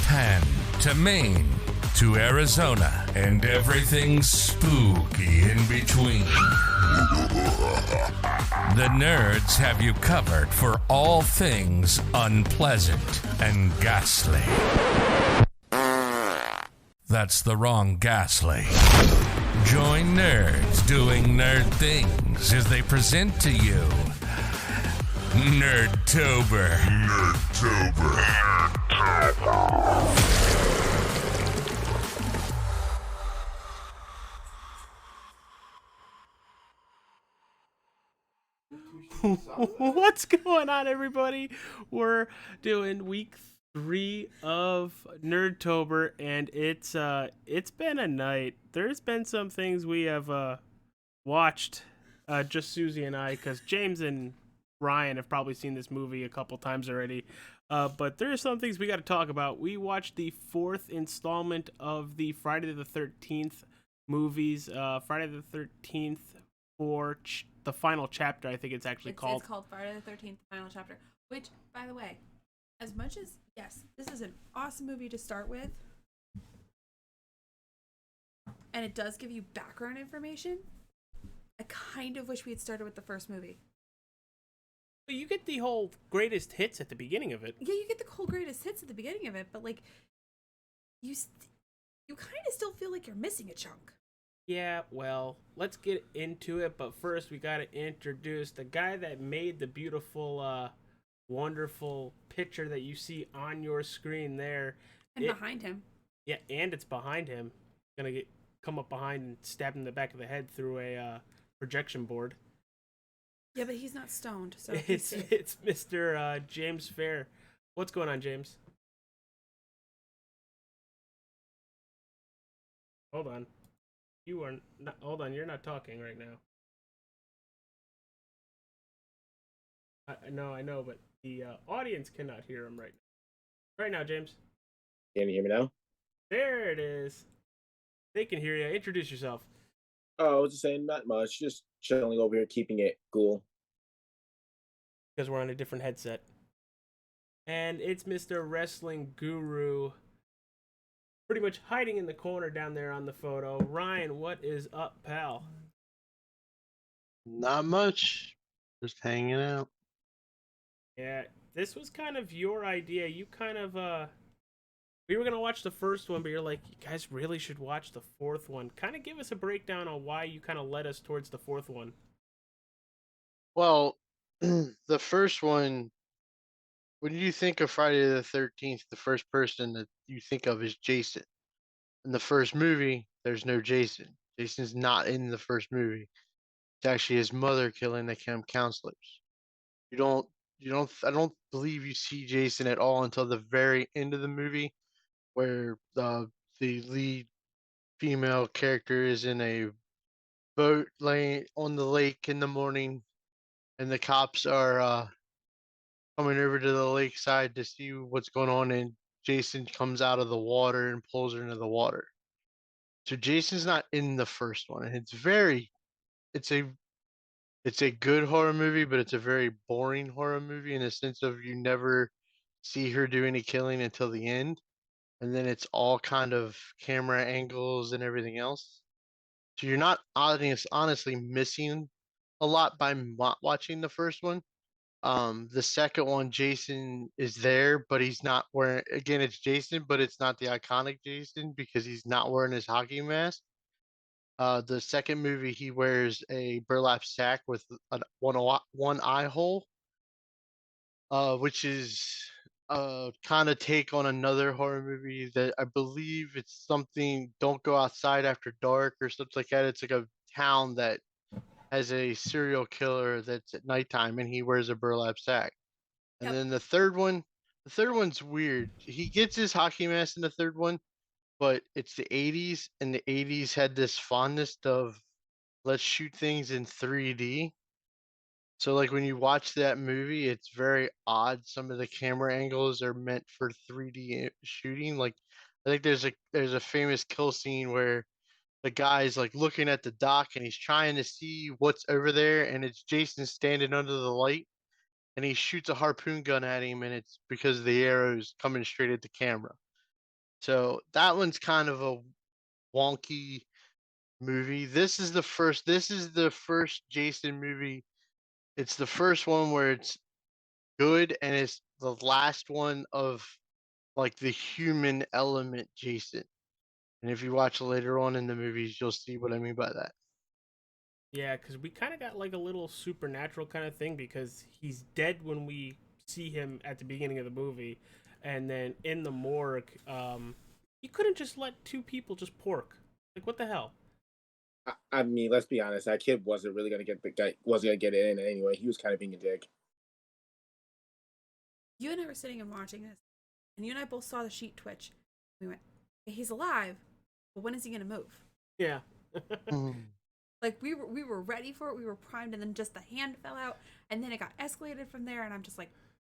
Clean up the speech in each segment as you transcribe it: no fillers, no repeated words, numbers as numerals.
Japan to Maine to Arizona and everything spooky in between. The nerds have you covered for all things unpleasant and ghastly. That's the wrong ghastly. Join nerds doing nerd things as they present to you Nerd-Tober. Nerd-Tober. What's going on, everybody? We're doing week 3 of Nerd-Tober, and it's been a night. There's been some things we have watched, just Susie and I, because James and Ryan have probably seen this movie a couple times already. But there's some things we got to talk about. We watched the 4th installment of the Friday the 13th movies. Friday the 13th for the final chapter, I think it's actually called. It's called Friday the 13th, final chapter. Which, by the way, as much as, yes, this is an awesome movie to start with, and it does give you background information, I kind of wish we had started with the first movie. But you get the whole greatest hits at the beginning of it. Yeah, you get the whole greatest hits at the beginning of it, but, like, you kind of still feel like you're missing a chunk. Yeah, well, let's get into it, but first we gotta introduce the guy that made the beautiful, wonderful picture that you see on your screen there. And behind him. Yeah, and it's behind him. Gonna come up behind and stab him in the back of the head through a projection board. Yeah, but he's not stoned, so it's Mr. James Fair. What's going on, James? Hold on. You are not. Hold on, you're not talking right now. I know, but the audience cannot hear him right now. Right now, James. Can you hear me now? There it is. They can hear you. Introduce yourself. Oh, I was just saying, not much. Just chilling over here, keeping it cool. Because we're on a different headset. And it's Mr. Wrestling Guru. Pretty much hiding in the corner down there on the photo. Ryan, what is up, pal? Not much. Just hanging out. Yeah, this was kind of your idea. You kind of, we were going to watch the first one, but you're like, you guys really should watch the fourth one. Kind of give us a breakdown on why you kind of led us towards the fourth one. Well, the first one, when you think of Friday the 13th, the first person that you think of is Jason. In the first movie, there's no Jason. Jason's not in the first movie. It's actually his mother killing the camp counselors. I don't believe you see Jason at all until the very end of the movie, where the lead female character is in a boat laying on the lake in the morning, and the cops are coming over to the lakeside to see what's going on, and Jason comes out of the water and pulls her into the water. So Jason's not in the first one, and it's a it's a good horror movie, but it's a very boring horror movie in the sense of you never see her do any killing until the end, and then it's all kind of camera angles and everything else. So you're not honestly missing a lot by not watching the first one. The second one, Jason is there, but he's not wearing. Again, it's Jason, but it's not the iconic Jason because he's not wearing his hockey mask. The second movie, he wears a burlap sack with one eye hole, which is kind of take on another horror movie that I believe it's something. Don't go outside after dark or something like that. It's like a town that has a serial killer that's at nighttime, and he wears a burlap sack. And then the third one's weird. He gets his hockey mask in the third one, but it's the 80s, and the 80s had this fondness of let's shoot things in 3D. So like when you watch that movie, it's very odd. Some of the camera angles are meant for 3D shooting. Like I think there's a famous kill scene where the guy's like looking at the dock and he's trying to see what's over there, and it's Jason standing under the light, and he shoots a harpoon gun at him, and it's because the arrow's coming straight at the camera. So that one's kind of a wonky movie. This is the first Jason movie. It's the first one where it's good and it's the last one of like the human element Jason. And if you watch later on in the movies, you'll see what I mean by that. Yeah, because we kind of got like a little supernatural kind of thing because he's dead when we see him at the beginning of the movie, and then in the morgue, you couldn't just let two people just pork. Like, what the hell? I mean, let's be honest. That kid wasn't really gonna get the guy wasn't gonna get it in anyway. He was kind of being a dick. You and I were sitting and watching this, and you and I both saw the sheet twitch. We went, "Okay, he's alive, but when is he gonna move?" Yeah. Like we were ready for it, we were primed, and then just the hand fell out, and then it got escalated from there, and I'm just like,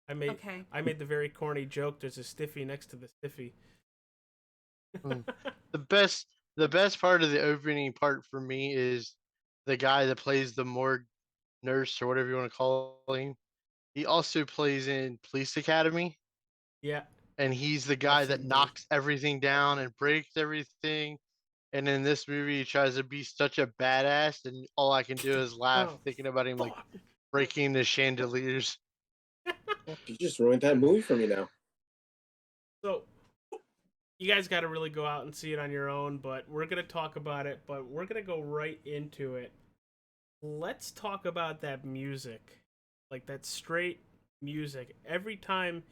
I made okay. I made the very corny joke. There's a stiffy next to the stiffy. Mm. the best the best part of the opening part for me is the guy that plays the morgue nurse or whatever you want to call him. He also plays in Police Academy, Yeah, and he's the I've guy that seen both. knocks everything down and breaks everything. And in this movie, he tries to be such a badass, and all I can do is laugh Oh, thinking about him like fuck. breaking the chandeliers. Fuck, you just ruined that movie for me now. So you guys got to really go out and see it on your own, but we're gonna talk about it. But we're gonna go right into it. Let's talk about that music, like that straight music. Every time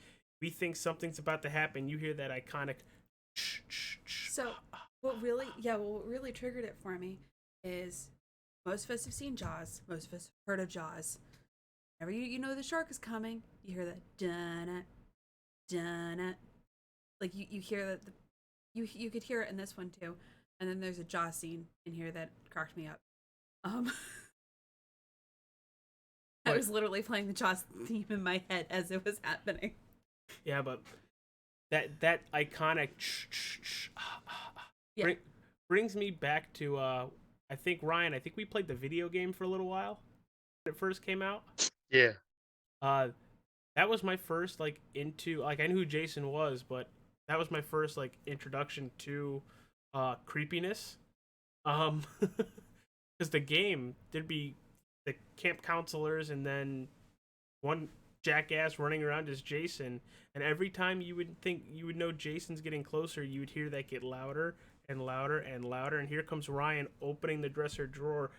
we think something's about to happen, you hear that iconic. So what really triggered it for me is most of us have seen Jaws, most of us have heard of Jaws. Whenever you know the shark is coming, you hear that dun dun, like you hear that you could hear it in this one too, and then there's a Jaws scene in here that cracked me up. Um, I But was literally playing the Jaws theme in my head as it was happening. yeah, but that iconic Yeah. bring, brings me back to I think Ryan. I think we played the video game for a little while when it first came out. Yeah. Uh, that was my first like into like I knew who Jason was, but that was my first like introduction to creepiness. Because the game there'd be the camp counselors and then one jackass running around as Jason, and every time you would think you would know Jason's getting closer, you would hear that get louder and louder and louder, and here comes Ryan opening the dresser drawer,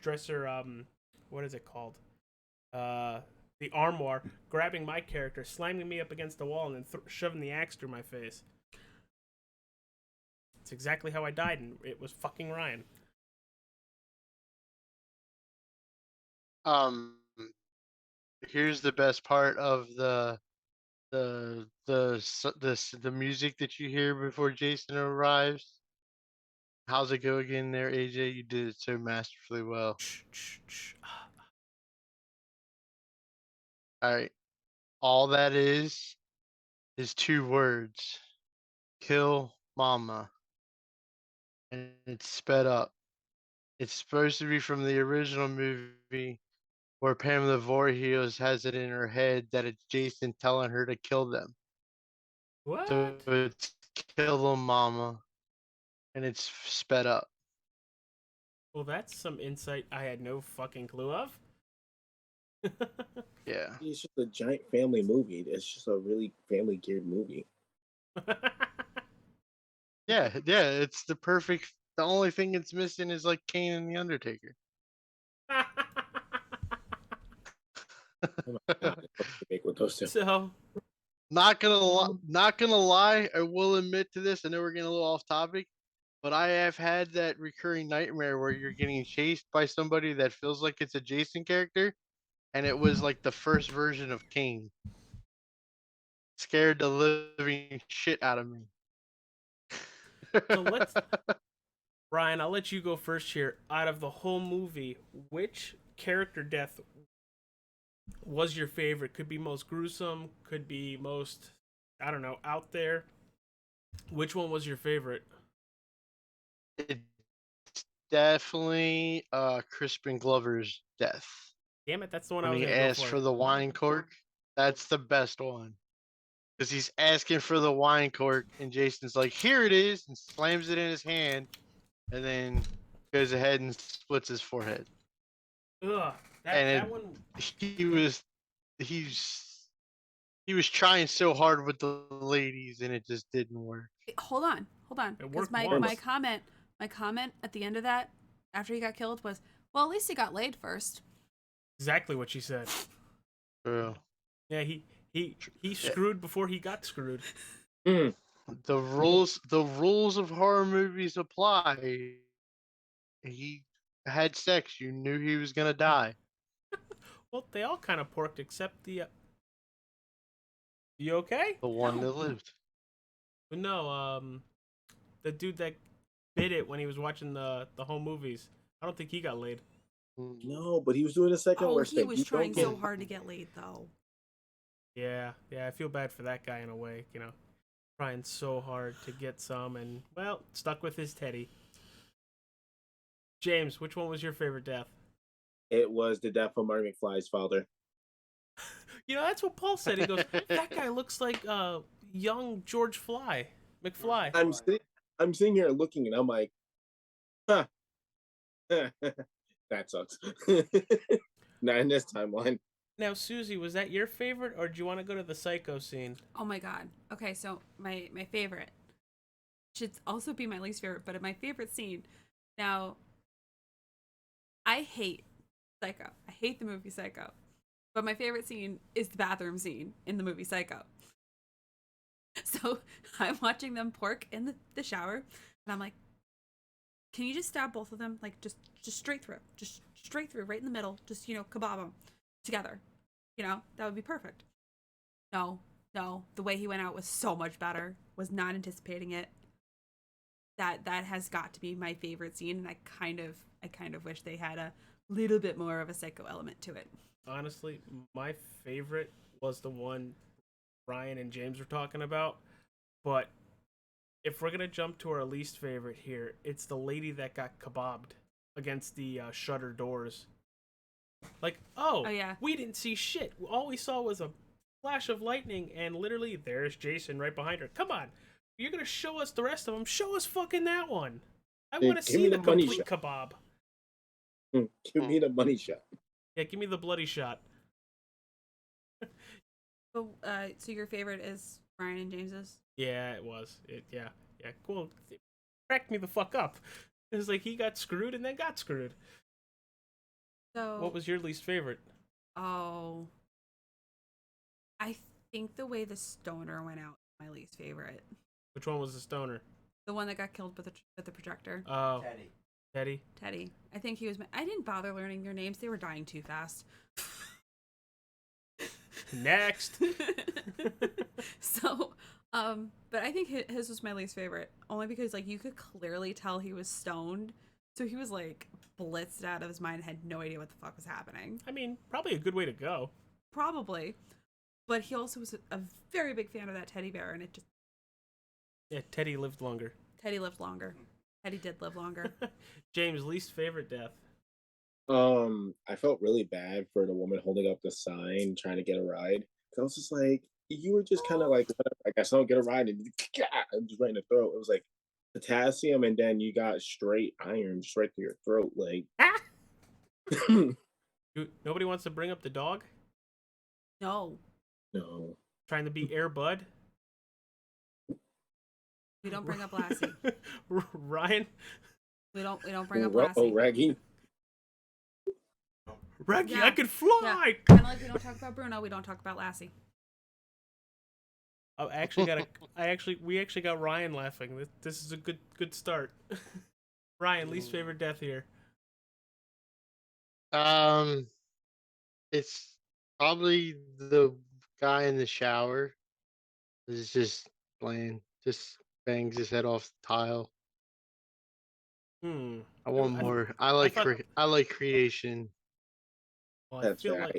dresser what is it called? Uh, the armoire, grabbing my character, slamming me up against the wall, and then shoving the axe through my face. It's exactly how I died, and it was fucking Ryan. Um. Here's the best part of the music that you hear before Jason arrives. How's it go again there, AJ? You did it so masterfully well. All right. All that is two words. Kill mama. And it's sped up. It's supposed to be from the original movie where Pamela Voorhees has it in her head that it's Jason telling her to kill them. So What? it's kill them mama and it's sped up. Well, that's some insight I had no fucking clue of. Yeah. It's just a giant family movie. It's just a really family geared movie. Yeah, it's the only thing it's missing is like Kane and the Undertaker. Oh my god, I love to make with those two. So, Not gonna lie, I will admit to this. I know we're getting a little off topic, but I have had that recurring nightmare where you're getting chased by somebody that feels like it's a Jason character, and it was like the first version of Kane. Scared the living shit out of me. so let's Ryan, I'll let you go first here. Out of the whole movie, which character death was your favorite? Could be most gruesome, could be most, I don't know, out there. Which one was your favorite? It's definitely Crispin Glover's death. Damn it, that's the one I When was he gonna go asked for. for the wine cork, that's the best one. because he's asking for the wine cork, and Jason's like, "Here it is," and slams it in his hand, and then goes ahead and splits his forehead. Ugh, And that one. he was trying so hard with the ladies, and it just didn't work. Hold on. It Because worked my once. comment at the end of that, after he got killed, was, well, at least he got laid first. Exactly what she said. True. Yeah, he screwed before he got screwed. Mm. The rules of horror movies apply. He had sex. You knew he was gonna die. Well, they all kind of porked except the. You okay? The one No. that lived. No, the dude that bit it when he was watching the home movies. I don't think he got laid. No, but he was doing a second Oh, worst he thing. was You don't trying get- so hard to get laid, though. Yeah, I feel bad for that guy in a way. Trying so hard to get some, and well, stuck with his teddy. James, which one was your favorite death? It was the death of Marty McFly's father. That's what Paul said. He goes, "That guy looks like young George McFly." I'm sitting here looking, and I'm like, huh, that sucks. Not in this timeline. Now, Susie, was that your favorite, or do you want to go to the psycho scene? Oh my god. Okay, so my favorite should also be my least favorite, but my favorite scene. Now, I hate Psycho. I hate the movie Psycho. But my favorite scene is the bathroom scene in the movie Psycho. So I'm watching them pork in the shower, and I'm like, can you just stab both of them? Like, just straight through. Just straight through, right in the middle. Just, kebab them together. That would be perfect. No. The way he went out was so much better. Was not anticipating it. That has got to be my favorite scene, and I kind of wish they had a little bit more of a psycho element to it. Honestly, my favorite was the one Ryan and James were talking about. But if we're gonna jump to our least favorite here, it's the lady that got kebabbed against the shutter doors. Like, oh yeah, we didn't see shit. All we saw was a flash of lightning, and literally there's Jason right behind her. Come on, you're gonna show us the rest of them. Show us fucking that one. I want to Give me see the the money complete shot. kebab. Give me the money shot. Yeah, give me the bloody shot. So your favorite is Ryan and James's? Yeah, it was. Yeah, cool. It cracked me the fuck up. It was like he got screwed and then got screwed. So What was your least favorite? Oh, I think the way the stoner went out is my least favorite. Which one was the stoner? The one that got killed with the projector. Oh, Teddy. I think he was. I didn't bother learning their names. They were dying too fast. Next. So, but I think his was my least favorite, only because you could clearly tell he was stoned, so he was blitzed out of his mind and had no idea what the fuck was happening. I mean, probably a good way to go. Probably, but he also was a very big fan of that teddy bear, and Yeah, Teddy lived longer. Teddy lived longer. Teddy did live longer. James' least favorite death. I felt really bad for the woman holding up the sign trying to get a ride. Cause I was just like, you were just kind of like, whatever, I guess I'll get a ride, and just right in the throat. It was like potassium, and then you got straight iron just right through your throat. Like, Nobody wants to bring up the dog? No, no. Trying to be Air Bud? we don't bring up Lassie. Ryan? We don't bring up Oh, Lassie. Raggy. Reggie, Yeah. I could fly! Yeah, kind of like we don't talk about Bruno. We don't talk about Lassie. I actually we got Ryan laughing. This is a good start. Ryan, least favorite death here. It's probably the guy in the shower. Is just just bangs his head off the tile. I want more. I like creation. Well, That's fair.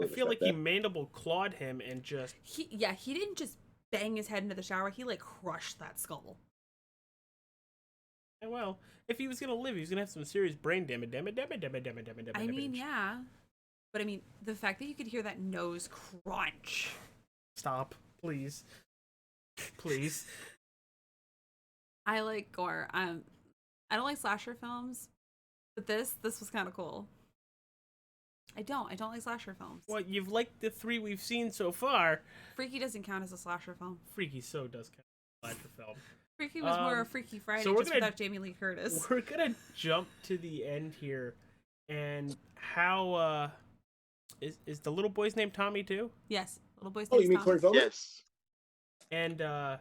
I feel like he mandible clawed him and just. He didn't just bang his head into the shower. He crushed that skull. Well, if he was gonna live, he was gonna have some serious brain damage. I mean, yeah, but I mean, the fact that you could hear that nose crunch. Stop, Please. Please. I like gore. I don't like slasher films, but this was kind of cool. I don't like slasher films. Well, you've liked the 3 we've seen so far. Freaky doesn't count as a slasher film. Freaky so does count as a slasher film. Freaky was more a Freaky Friday, so just without Jamie Lee Curtis. We're gonna jump to the end here, and how is the little boy's name Tommy too? Yes, little boy's Oh, name you mean Tommy. Corey Feldman? Yes. And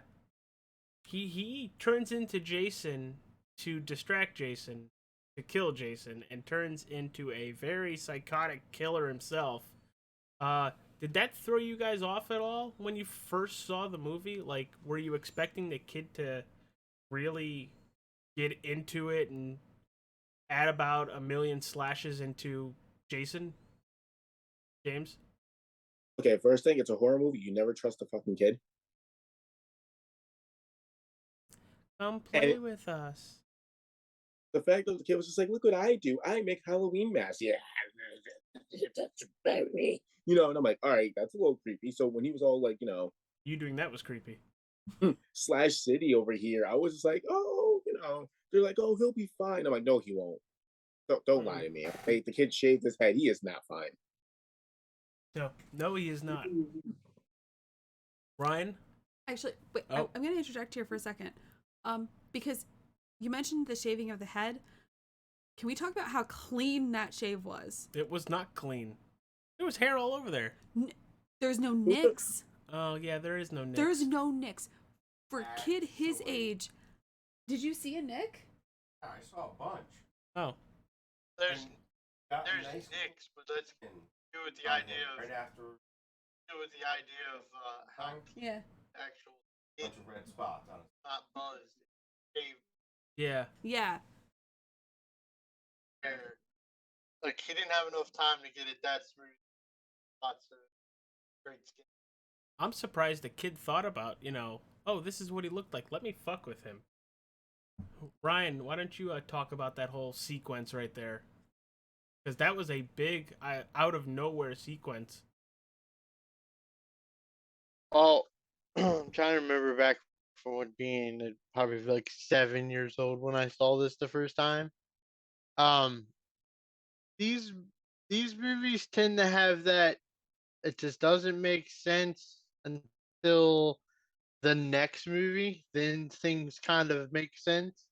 he turns into Jason to distract Jason, to kill Jason, and turns into a very psychotic killer himself. Did that throw you guys off at all when you first saw the movie? Like, were you expecting the kid to really get into it and add about 1 million slashes into Jason? James? Okay, first thing, it's a horror movie. You never trust a fucking kid. Come play And with us. the fact that the kid was just like, look what I do. I make Halloween masks. Yeah. That's about me. You know, and I'm like, all right, that's a little creepy. So when he was all like, You doing that was creepy. Slash City over here, I was just like, oh, they're like, oh, he'll be fine. I'm like, no, he won't. Don't lie to me. Okay, the kid shaved his head. He is not fine. No, he is not. Ryan? Actually, wait, Oh. I'm going to interject here for a second. Because you mentioned the shaving of the head. Can we talk about how clean that shave was? It was not clean. There was hair all over there. There's no nicks. Oh, yeah, there is no nicks. There's no nicks. For a kid his age, did you see a nick? I saw a bunch. Oh. There's Got there's nice nicks, but let's and do with the idea of right after how Yeah. actual a bunch of red spots on it. not buzzed. Shaved Yeah. Yeah. hair. Like he didn't have enough time to get it that smooth. Lots of great skin. I'm surprised the kid thought about, oh, this is what he looked like. Let me fuck with him. Ryan, why don't you talk about that whole sequence right there? Because that was a big, out of nowhere sequence. Well, I'm trying to remember back from when being probably like 7 years old when I saw this the first time. These movies tend to have that. It just doesn't make sense until the next movie. Then things kind of make sense.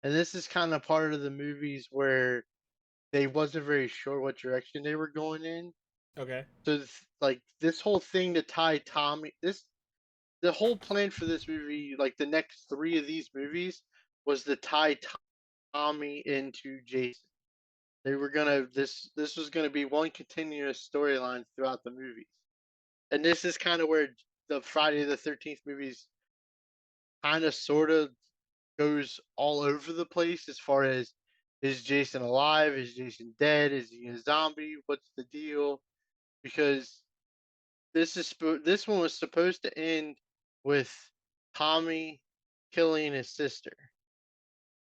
And this is kind of part of the movies where they wasn't very sure what direction they were going in. Okay. So like this whole thing to tie Tommy, the whole plan for this movie, like the next 3 of these movies, was to tie Tommy into Jason. They were gonna this was gonna be one continuous storyline throughout the movies, and this is kind of where the Friday the 13th movies kind of sort of goes all over the place as far as, is Jason alive? Is Jason dead? Is he a zombie? What's the deal? Because this one was supposed to end with Tommy killing his sister,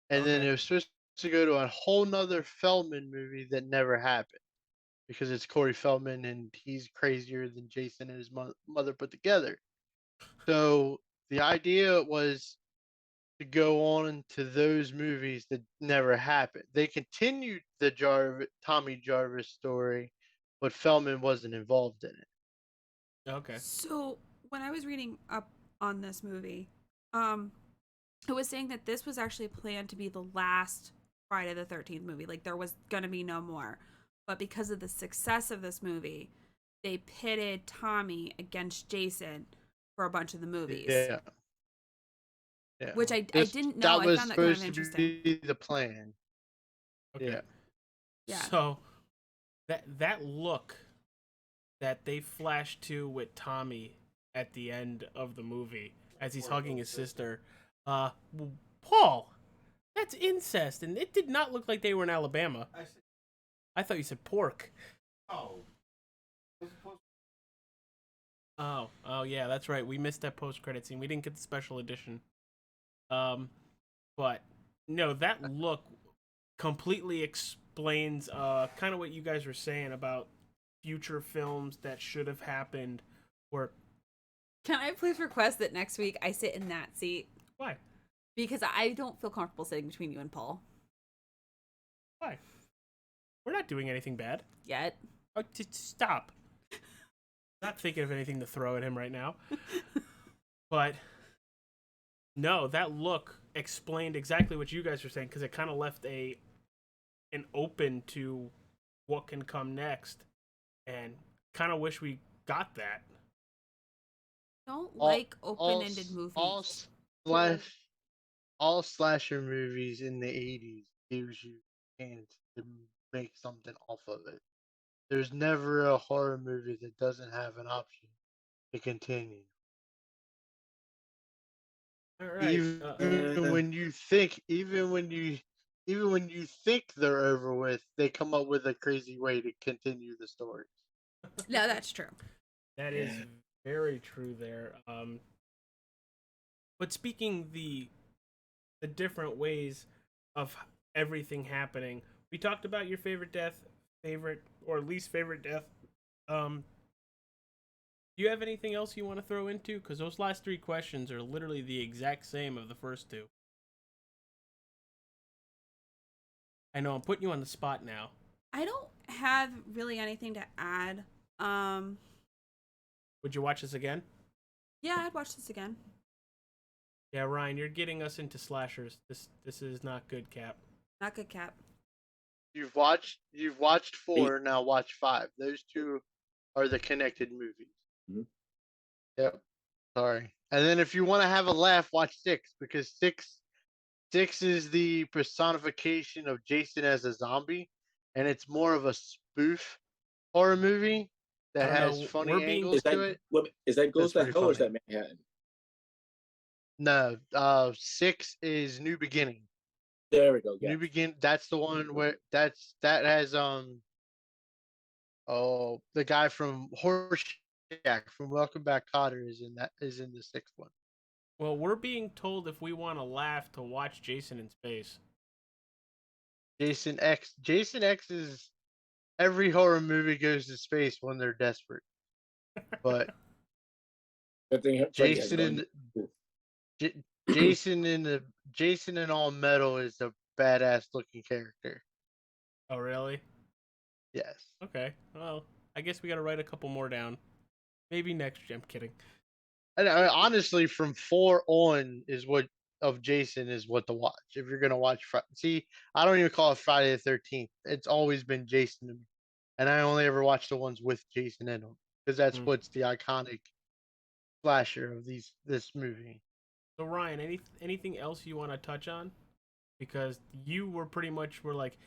and then Okay. it was supposed to go to a whole nother Feldman movie that never happened because it's Corey Feldman and he's crazier than Jason and his mother put together. So the idea was to go on to those movies that never happened. They continued the Tommy Jarvis story, but Feldman wasn't involved in it. Okay. So when I was reading up on this movie, it was saying that this was actually planned to be the last Friday the 13th movie. Like there was gonna be no more. But because of the success of this movie, they pitted Tommy against Jason for a bunch of the movies. Yeah. Yeah. Which I didn't know. That I was found that kind of supposed to interesting. be the plan. Okay. Yeah. Yeah. So that look that they flash to with Tommy at the end of the movie as he's hugging his sister, Paul, that's incest, and it did not look like they were in Alabama. I thought you said pork. Oh. Oh yeah, that's right. We missed that post-credit scene. We didn't get the special edition. But no, that look completely explains kind of what you guys were saying about future films that should have happened, where Can I please request that next week I sit in that seat? Why? Because I don't feel comfortable sitting between you and Paul. Why? We're not doing anything bad. Yet. Oh, stop. Not thinking of anything to throw at him right now. But no, that look explained exactly what you guys were saying, because it kind of left an open to what can come next, and kind of wish we got that. Don't All- like open-ended movies. All slasher movies in the 80s gives you a chance to make something off of it. There's never a horror movie that doesn't have an option to continue. All right. Even when you think they're over with, they come up with a crazy way to continue the story. No, that's true. That is very true there. But speaking the different ways of everything happening, we talked about your favorite death, favorite or least favorite death. Do you have anything else you want to throw into? Because those last 3 questions are literally the exact same of the first 2. I know I'm putting you on the spot now. I don't have really anything to add. Would you watch this again? Yeah, I'd watch this again. Yeah, Ryan, you're getting us into slashers. This is not good, Cap. Not good, Cap. You've watched 4, now watch 5. Those 2 are the connected movies. Mm-hmm. Yep. Sorry. And then if you want to have a laugh, watch 6, because 6 is the personification of Jason as a zombie, and it's more of a spoof horror movie that has funny angles to it. Is that Goes to That's Hell or is pretty that Manhattan? No, 6 is New Beginning. There we go. Yeah. New Begin. That's the one where that has the guy from Horseshack from Welcome Back, Kotter is in the 6th one. Well, we're being told if we want to laugh to watch Jason in Space. Jason X is every horror movie goes to space when they're desperate. But Jason in All Metal is a badass looking character. Oh, really? Yes. Okay. Well, I guess we got to write a couple more down. Maybe next year. I'm kidding. And honestly, from 4 on of Jason is what to watch. If you're gonna watch, I don't even call it Friday the 13th. It's always been Jason to me, and I only ever watch the ones with Jason in them because that's what's the iconic slasher of this movie. So Ryan, anything else you want to touch on? Because you were pretty much like,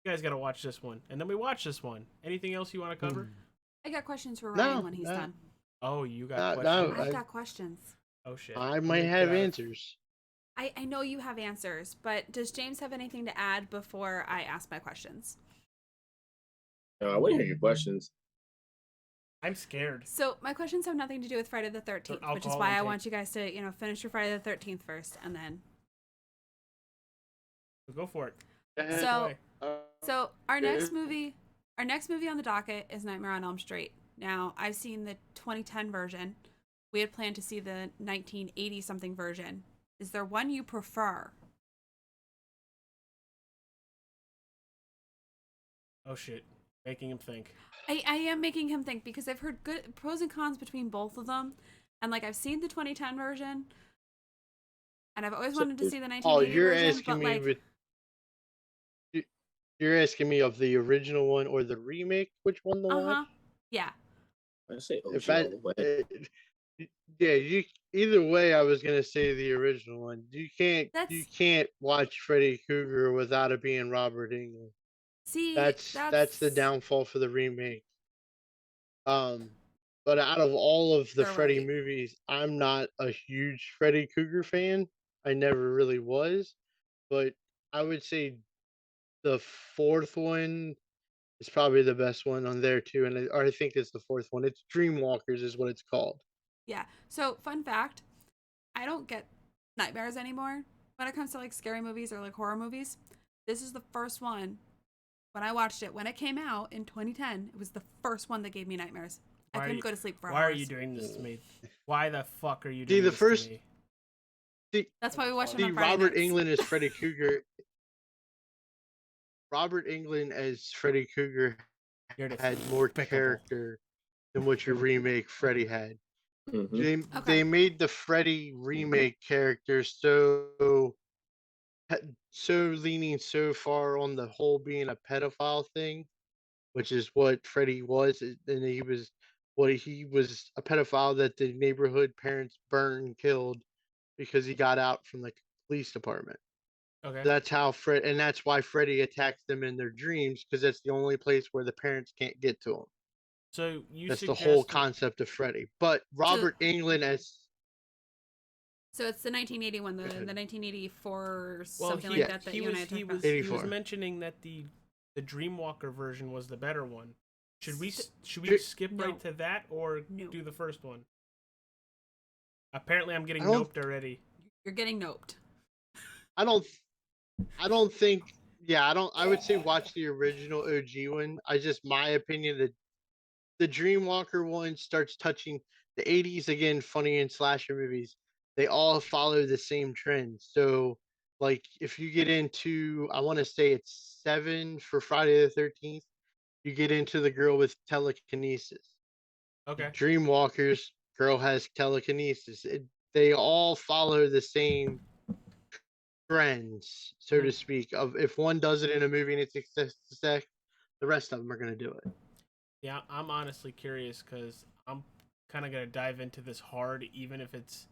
you guys got to watch this one, and then we watched this one. Anything else you want to cover? I got questions for Ryan when he's done. Oh, you got questions? I've got questions. Oh, shit. I might have answers. I know you have answers, but does James have anything to add before I ask my questions? No, I want to hear your questions. I'm scared. So my questions have nothing to do with Friday the 13th, which is why I want you guys to, finish your Friday the 13th first, and then... Go for it. So our next movie on the docket is Nightmare on Elm Street. Now, I've seen the 2010 version. We had planned to see the 1980-something version. Is there one you prefer? Oh, shit. Making him think. I am making him think because I've heard good pros and cons between both of them. And, I've seen the 2010 version. And I've always wanted to see the 1980 version. You're asking me of the original one or the remake? Which one to watch? Yeah. I say either way I was gonna say the original one. You can't watch Freddy Krueger without it being Robert Englund. See, that's the downfall for the remake. But out of all of the Freddy movies, I'm not a huge Freddy Krueger fan. I never really was, but I would say the 4th one is probably the best one on there too, and I think it's the 4th one. It's Dreamwalkers is what it's called. Yeah. So, fun fact, I don't get nightmares anymore when it comes to scary movies or horror movies. This is the first one. When I watched it, when it came out in 2010, it was the first one that gave me nightmares. I Why are couldn't you- go to sleep for Why hours. are you doing this to me? Why the fuck are you See, doing the this first- to me? That's why we watch them See, on Friday Robert nights. Englund as Freddy Krueger. Robert Englund as Freddy Krueger You're had more despicable. character than what your remake Freddy had. Mhm. They made the Freddy remake character so leaning so far on the whole being a pedophile thing, which is what Freddy was, and he was a pedophile that the neighborhood parents burned and killed because he got out from the police department. Okay. That's how and that's why Freddy attacks them in their dreams, because that's the only place where the parents can't get to him. So you That's the suggest whole concept of Freddy. But Robert Englund as So it's the 1981, the ahead. 1984, well, something he, like that he you and I was talked he about. was he was 84. mentioning that the Dreamwalker version was the better one. Should we Dr- skip No. right to that or No. do the first one? Apparently, I'm getting I don't- noped already. You're getting noped. I don't think. Yeah, I don't. I would say watch the original OG one. My opinion that the Dreamwalker one starts touching the 80s again. Funny and slasher movies, they all follow the same trend. So, like, if you get into, I want to say it's 7 for Friday the 13th. You get into the girl with telekinesis. Okay. Dreamwalkers, girl has telekinesis. They all follow the same trends, so to speak. Of if one does it in a movie and it's a success, the rest of them are gonna do it. Yeah, I'm honestly curious because I'm kind of gonna dive into this hard, even if it's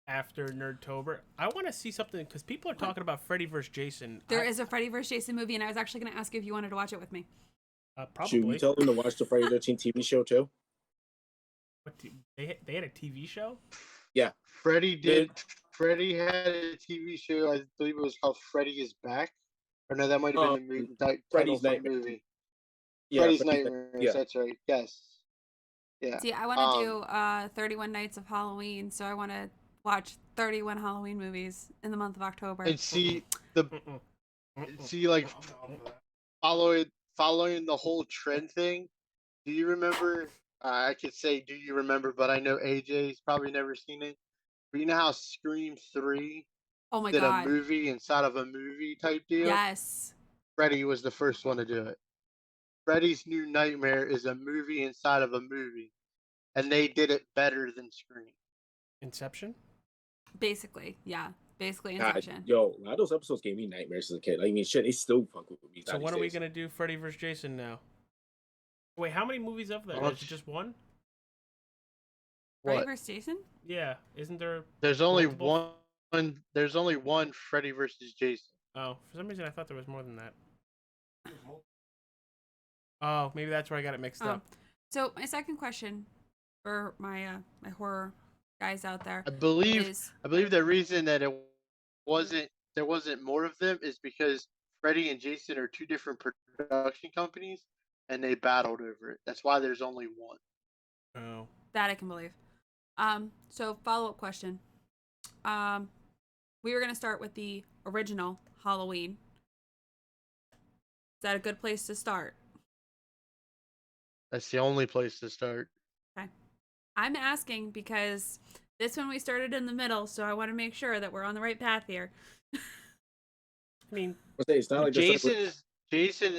after Nerd-Tober. I want to see something because people are talking about Freddy vs. Jason. There is a Freddy vs. Jason movie, and I was actually going to ask you if you wanted to watch it with me. Should Probably. we tell them to watch the Friday the 13th TV show too? They had a TV show? Yeah. Freddy did. Freddy had a TV show. I believe it was called Freddy is Back. Or no, that might have been the movie, title Freddy's for the Nightmare. movie. Yeah, Freddy's Freddy's Nightmares. yeah. That's right. Yes. Yeah. See, I want to do 31 Nights of Halloween, so I want to watch 31 Halloween movies in the month of October. And see Mm-mm. like following the whole trend thing. Do you remember? I could say, do you remember? But I know AJ's probably never seen it. But you know how Scream 3 Oh my did god. a movie inside of a movie type deal? Yes. Freddy was the first one to do it. Freddy's New Nightmare is a movie inside of a movie, and they did it better than Scream. Inception? Basically, yeah. Basically God, Inception. yo, a lot of those episodes gave me nightmares as a kid. I mean, shit, they still fuck with me. So when are we gonna do Freddy vs. Jason now? Wait, how many movies of that? Is it just one? Freddy What? vs. Jason? Yeah, isn't there? There's only multiple? one. There's only one Freddy versus Jason. Oh, for some reason I thought there was more than that. Oh, maybe that's where I got it mixed up. So my second question for my my horror guys out there I believe is the reason that there wasn't more of them is because Freddy and Jason are two different production companies, and they battled over it. That's why there's only one. Oh. that I can believe. So follow-up question. We were gonna start with the original Halloween. Is that a good place to start? That's the only place to start. I'm asking because this one we started in the middle, so I want to make sure that we're on the right path here. I mean, It's not like this, Jason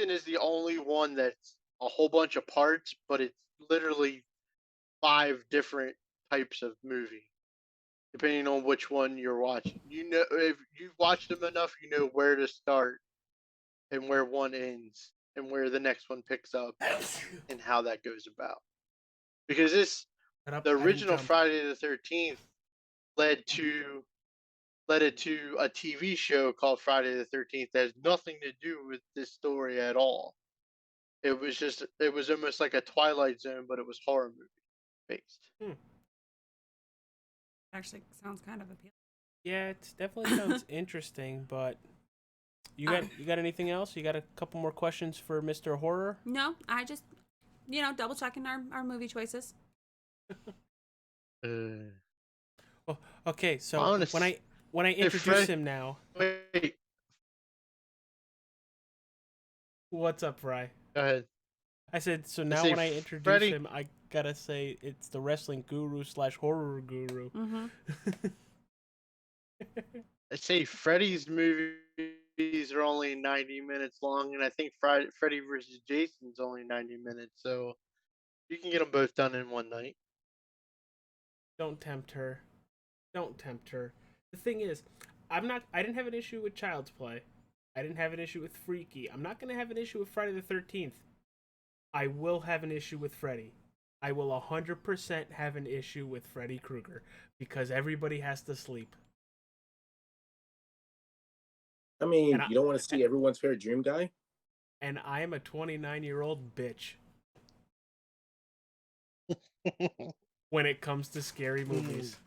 is the only one that's a whole bunch of parts, but it's literally 5 different types of movie, depending on which one you're watching. You know, if you've watched them enough, you know where to start and where one ends and where the next one picks up and how that goes about. Because the original Friday the 13th led it to a TV show called Friday the 13th that has nothing to do with this story at all. It was almost like a Twilight Zone, but it was horror movie based. Actually, sounds kind of appealing. Yeah, it definitely sounds interesting, but you got anything else? You got a couple more questions for Mr. Horror? No, I just double checking our movie choices. Oh, okay, so Honest- when I introduce him now, Wait, what's up, Fry? go ahead. I said, so now say when I introduce Freddy- him, I gotta say it's the wrestling guru / horror guru. Mm-hmm. I say Freddy's movies are only 90 minutes long, and I think Freddy versus Jason's only 90 minutes, so you can get them both done in one night. Don't tempt her. Don't tempt her. The thing is, I didn't have an issue with Child's Play. I didn't have an issue with Freaky. I'm not gonna have an issue with Friday the 13th. I will have an issue with Freddy. I will 100% have an issue with Freddy Krueger because everybody has to sleep. I mean, And I- you don't want to see everyone's favorite dream guy? And I am a 29-year-old bitch when it comes to scary movies.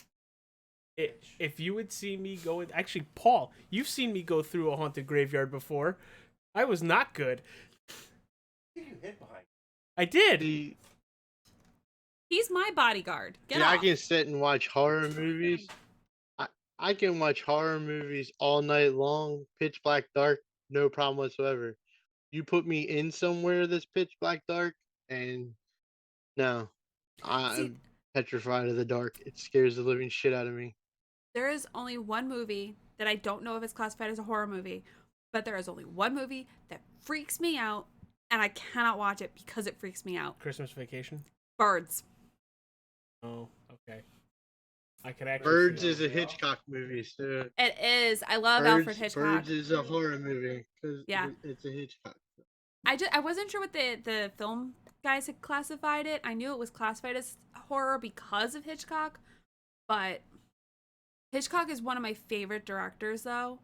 If you would see me go in, actually, Paul, you've seen me go through a haunted graveyard before. I was not good. You hid behind. I did. See, He's my bodyguard. Get I off. can sit and watch horror movies. I can watch horror movies all night long, pitch black dark, no problem whatsoever. You put me in somewhere that's pitch black dark, and no, I'm petrified of the dark. It scares the living shit out of me. There is only one movie that I don't know if it's classified as a horror movie, but there is only one movie that freaks me out, and I cannot watch it because it freaks me out. Christmas Vacation. Birds. Oh, okay. I could actually. Birds see is a that. Hitchcock movie, so It is. I love Alfred Hitchcock. Birds is a horror movie because Yeah. it's a Hitchcock. I wasn't sure what the film guys had classified it. I knew it was classified as horror because of Hitchcock, but Hitchcock is one of my favorite directors though.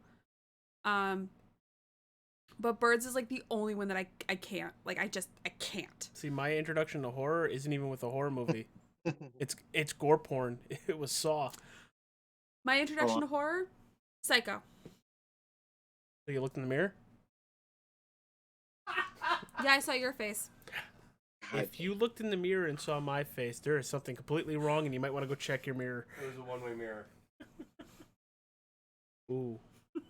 But Birds is like the only one that I can't. Like I can't. See, my introduction to horror isn't even with a horror movie. It's gore porn. It was Saw. My introduction to horror, Psycho. So you looked in the mirror? Yeah, I saw your face. If you looked in the mirror and saw my face, there is something completely wrong, and you might want to go check your mirror. It was a one-way mirror. Ooh,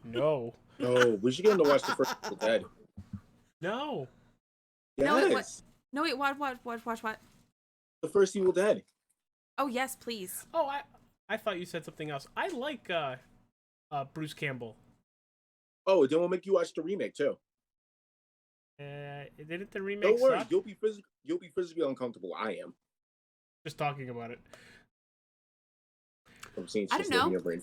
no, No, we should get him to watch the first Evil Dead. no. No, wait, what? Yes, No, wait, what? the first Evil Dead. Oh, yes, please. Oh, I thought you said something else. I like Bruce Campbell. Oh, then we'll make you watch the remake too. Didn't the remake Don't worry, suck? you'll be physically uncomfortable. I am. Just talking about it. I'm seeing it's I just don't know. living your brain.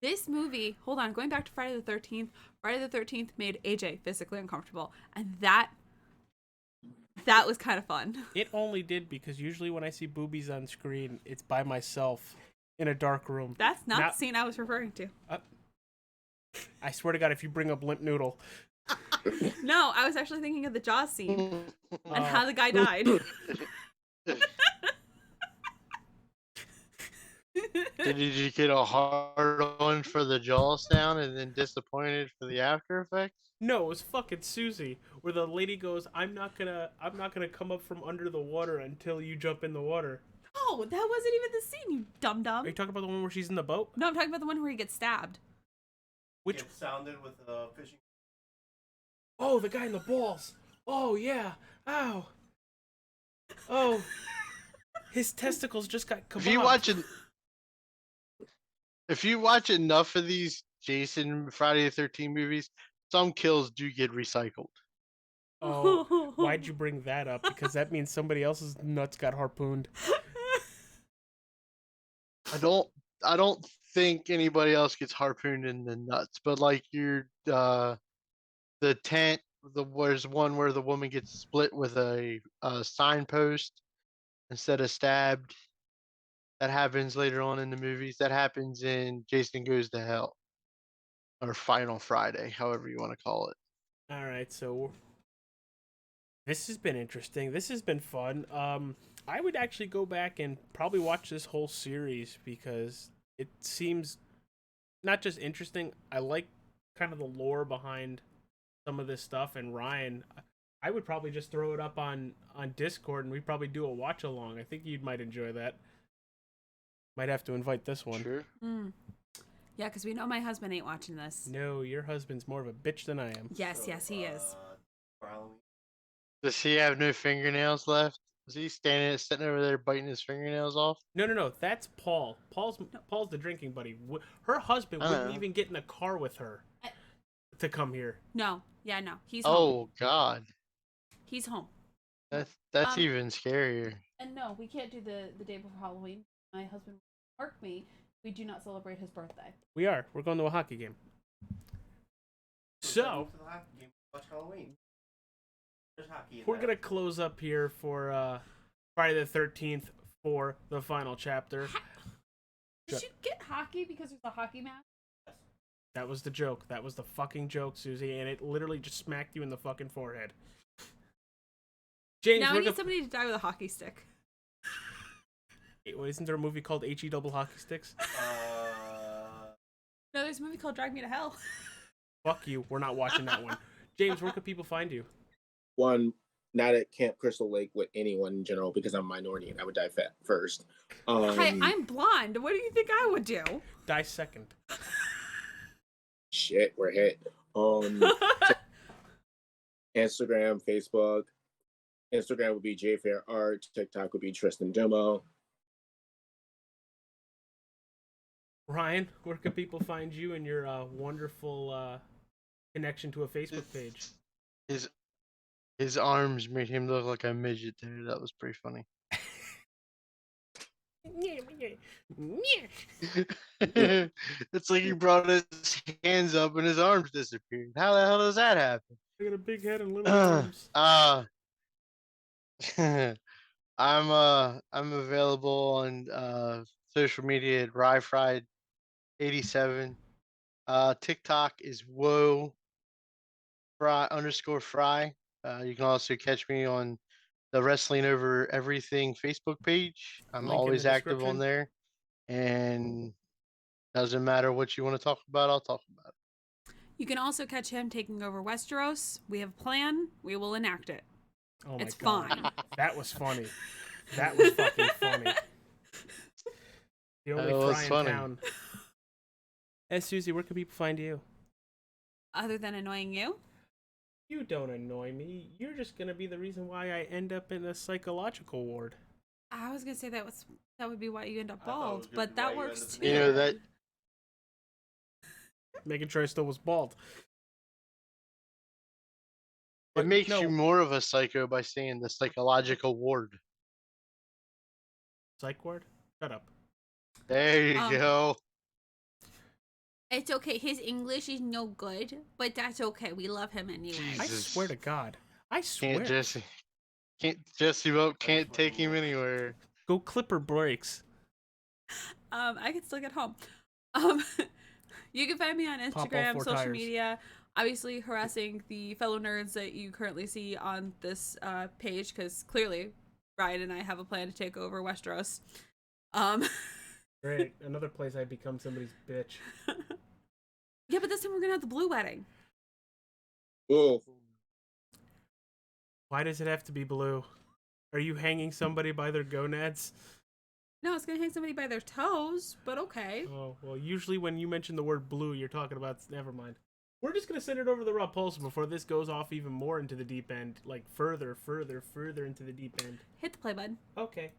This movie, hold on, going back to Friday the 13th, Friday the 13th made AJ physically uncomfortable. And that was kind of fun. It only did because usually when I see boobies on screen, it's by myself in a dark room. That's not Now- the scene I was referring to. I swear to God, if you bring up Limp Noodle, No, I was actually thinking of the Jaws scene and Oh. how the guy died. Did you get a hard on for the jaw sound and then disappointed for the after effects? no, it was fucking Susie, where the lady goes, "I'm not gonna come up from under the water until you jump in the water." Oh, that wasn't even the scene, you dum Are dum. you talking about the one where she's in the boat? No, I'm talking about the one where he gets stabbed. Which? It sounded with fishing. Oh, the guy in the balls. Oh yeah. Ow. Oh. His testicles just got If you kebabbed. watch enough of these Jason Friday the 13th movies, some kills do get recycled. Oh, why'd you bring that up? Because that means somebody else's nuts got harpooned. I don't think anybody else gets harpooned in the nuts, but like the tent, there's one where the woman gets split with a signpost instead of stabbed. That happens later on in the movies. That happens in Jason Goes to Hell or Final Friday, however you want to call it. All right, so this has been interesting. This has been fun. I would actually go back and probably watch this whole series because it seems not just interesting. I like kind of the lore behind some of this stuff. And Ryan, I would probably just throw it up on Discord and we'd probably do a watch along. I think you might enjoy that. Might have to invite this one. Sure. Mm. Yeah, because we know my husband ain't watching this. No, your husband's more of a bitch than I am. Yes, yes, he is. For Halloween. Does he have no fingernails left? Is he sitting over there biting his fingernails off? No. That's Paul. Paul's the drinking buddy. Her husband wouldn't even get in a car with her to come here. No. Yeah, no. He's home. Oh God, He's home. that's even scarier. And no, we can't do the day before Halloween. My husband marked me. We do not celebrate his birthday. We are. We're going to a hockey game. So Watch Halloween. There's hockey in we're that. gonna close up here for Friday the 13th for the final chapter. Did you get hockey because there's a hockey match? That was the joke. That was the fucking joke, Susie, and it literally just smacked you in the fucking forehead. James, now I need somebody to die with a hockey stick. Isn't there a movie called H-E double hockey sticks? No, there's a movie called Drag Me to Hell. Fuck you. We're not watching that one. James, where can people find you? One, not at Camp Crystal Lake with anyone in general because I'm a minority and I would die first. Hi, I'm blonde. What do you think I would do? Die second. Shit, we're hit. Instagram, Facebook. Instagram would be JFair Art. TikTok would be Tristan Demo. Ryan, where can people find you and your wonderful connection to a Facebook page? His arms made him look like a midget there. That was pretty funny. It's like he brought his hands up and his arms disappeared. How the hell does that happen? I got a big head and little arms. I'm available on social media at RyeFried87. TikTok is _fry. You can also catch me on the Wrestling Over Everything Facebook page. I'm Link in always the active on description. there, and doesn't matter what you want to talk about, I'll talk about it. You can also catch him taking over Westeros. We have a plan. We will enact it. Oh It's my God. fine. That was funny. That was fucking funny. The only That was fry in funny. town. Hey, Susie, where can people find you? Other than annoying you? You don't annoy me. You're just gonna be the reason why I end up in a psychological ward. I was gonna say that would be why you end up I thought it bald, was gonna but be why that you works ended up too. You know that Making sure I still was bald. it makes no. you more of a psycho by saying the psychological ward. Psych ward? Shut up. There you go. It's okay. His English is no good, but that's okay. We love him anyway. I Jesus. swear to God. I swear. Can't Jesse Vote can't take him anywhere. Go Clipper breaks. I can still get home. You can find me on Pop all Instagram, four social tires. media, obviously harassing the fellow nerds that you currently see on this page, because clearly Ryan and I have a plan to take over Westeros. Great. Another place I become somebody's bitch. Yeah, but this time we're gonna have the blue wedding. Ooh. Why does it have to be blue? Are you hanging somebody by their gonads? No, it's gonna hang somebody by their toes, but okay. Oh, well, usually when you mention the word blue, you're talking about... Never mind. We're just going to send it over the Rob Paulson before this goes off even more into the deep end. Like, further into the deep end. Hit the play button. Okay.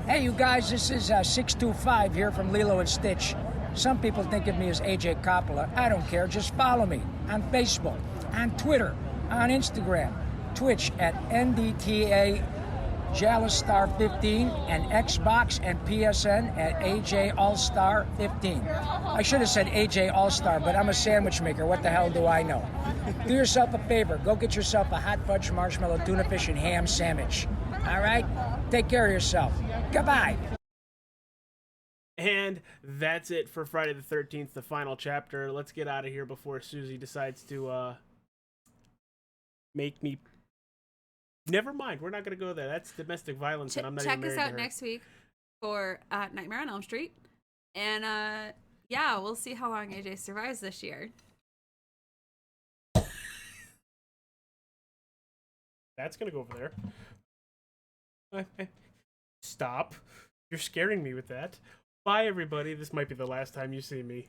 Hey, you guys, this is 625 here from Lilo and Stitch. Some people think of me as A.J. Coppola. I don't care. Just follow me on Facebook, on Twitter, on Instagram, Twitch at NDTA Jalistar 15, and Xbox and PSN at AJ All-Star 15. I should have said AJ All-Star, but I'm a sandwich maker. What the hell do I know? Do yourself a favor. Go get yourself a hot fudge marshmallow tuna fish and ham sandwich. All right? Take care of yourself. Goodbye. And that's it for Friday the 13th, the final chapter. Let's get out of here before Susie decides to make me... Never mind, we're not going to go there. That's domestic violence, and I'm not Check even married us out to her. next week for Nightmare on Elm Street. And yeah, we'll see how long AJ survives this year. That's going to go over there. Stop. You're scaring me with that. Bye, everybody. This might be the last time you see me.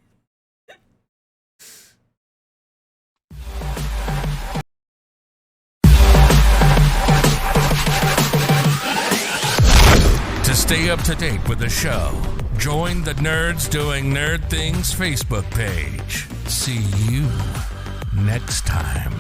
Stay up to date with the show. Join the Nerds Doing Nerd Things Facebook page. See you next time.